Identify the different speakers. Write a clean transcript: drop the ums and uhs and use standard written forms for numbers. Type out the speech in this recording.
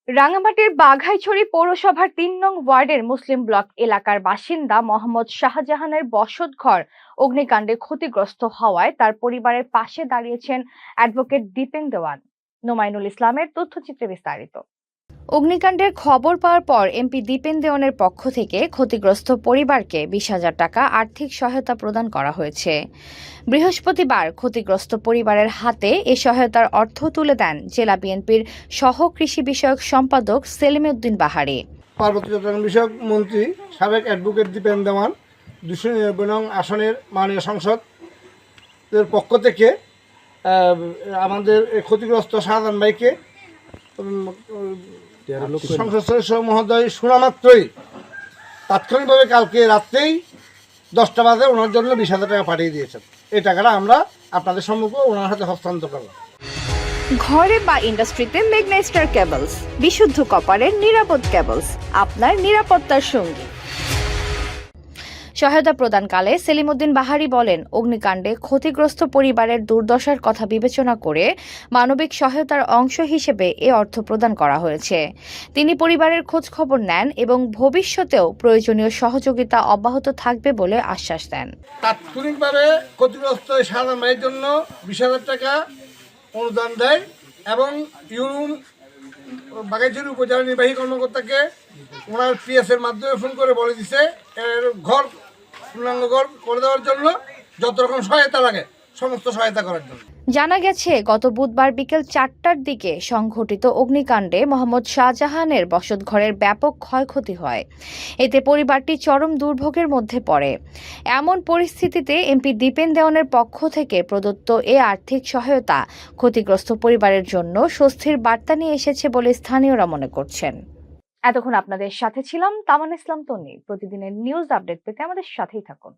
Speaker 1: রাঙামাটির বাঘাইছড়ি পৌরসভার ৩ নং ওয়ার্ডের মুসলিম ব্লক এলাকার বাসিন্দা মোহাম্মদ শাহজাহানের বসতঘর অগ্নিকাণ্ডে ক্ষতিগ্রস্ত হওয়ায় তার পরিবারের পাশে দাঁড়িয়েছেন অ্যাডভোকেট দীপেন দেওয়ান। নোমাইনুল ইসলামের তথ্যচিত্রে বিস্তারিত। অগ্নিকাণ্ডের খবর পাওয়ার পর এমপি দীপেন দেওয়ানের পক্ষ থেকে ক্ষতিগ্রস্ত পরিবারকে ২০,০০০ টাকা আর্থিক সহায়তা প্রদান করা হয়েছে। বৃহস্পতিবার ক্ষতিগ্রস্ত পরিবারের হাতে এ সহায়তার অর্থ তুলে দেন জেলা বিএনপির সহ কৃষি বিষয়ক সম্পাদক সেলিম উদ্দিন বাহারি।
Speaker 2: পার্বত্য চট্টগ্রাম বিষয়ক মন্ত্রী সাবেক অ্যাডভোকেট দীপেন দেওয়ান ২৯৯ নং আসনের মাননীয় সংসদের পক্ষ থেকে আমাদের ক্ষতিগ্রস্ত শাহজাহান ভাইকে সংসদ সদস্য মহোদয় শোনা মাত্রই তাৎক্ষণিকভাবে কালকে রাত্রেই 10টা বাজে ওনার জন্য ২০,০০০ টাকা পাঠিয়ে দিয়েছেন। এই টাকাটা আমরা আপনাদের সম্মুখে ওনার হাতে হস্তান্তর করলাম।
Speaker 1: ঘরে বা ইন্ডাস্ট্রিতে মেঘনা স্টার কেবলস, বিশুদ্ধ কপারের নিরাপদ কেবলস, আপনার নিরাপত্তার সঙ্গী। সহায়তা প্রদানকালে সেলিম উদ্দিন বাহারি বলেন, অগ্নিকাণ্ডে ক্ষতিগ্রস্ত পরিবারের দুর্দশার কথা বিবেচনা করে মানবিক সহায়তার অংশ হিসেবে এ অর্থ প্রদান করা হয়েছে। তিনি পরিবারের খোঁজ খবর নেন এবং ভবিষ্যতেও প্রয়োজনীয় সহযোগিতা অব্যাহত থাকবে বলে আশ্বাস দেন।
Speaker 2: তাৎক্ষণিকভাবে ক্ষতিগ্রস্ত শাহজাহান ভাইয়ের জন্য ২০,০০০ টাকা অনুদান দেয় এবং ইউরুম বাঘাইছড়ি উপজেলা নির্বাহী কর্মকর্তাকে ওনার পিএসের মাধ্যমে ফোন করে বলে দিছে এর ঘর পূর্ণাঙ্গ ঘর করে দেওয়ার জন্য যত রকম সহায়তা লাগে সমস্ত সহায়তা করার জন্য।
Speaker 1: জানা গেছে, গত বুধবার বিকেল ৪টার দিকে সংঘটিত অগ্নিকাণ্ডে মোহাম্মদ শাহজাহানের বসতঘরের ব্যাপক ক্ষয়ক্ষতি হয়। এতে পরিবারটি চরম দুর্ভোগের মধ্যে পড়ে। এমন পরিস্থিতিতে এমপি দীপেন দেওয়ানের পক্ষ থেকে প্রদত্ত এ আর্থিক সহায়তা ক্ষতিগ্রস্ত পরিবারের জন্য স্বস্তির বার্তা নিয়ে এসেছে বলে স্থানীয়রা মনে করছেন। এতক্ষণ আপনাদের সাথে ছিলাম তামান ইসলাম তন্নি। প্রতিদিনের নিউজ আপডেট পেতে আমাদের সাথেই থাকুন।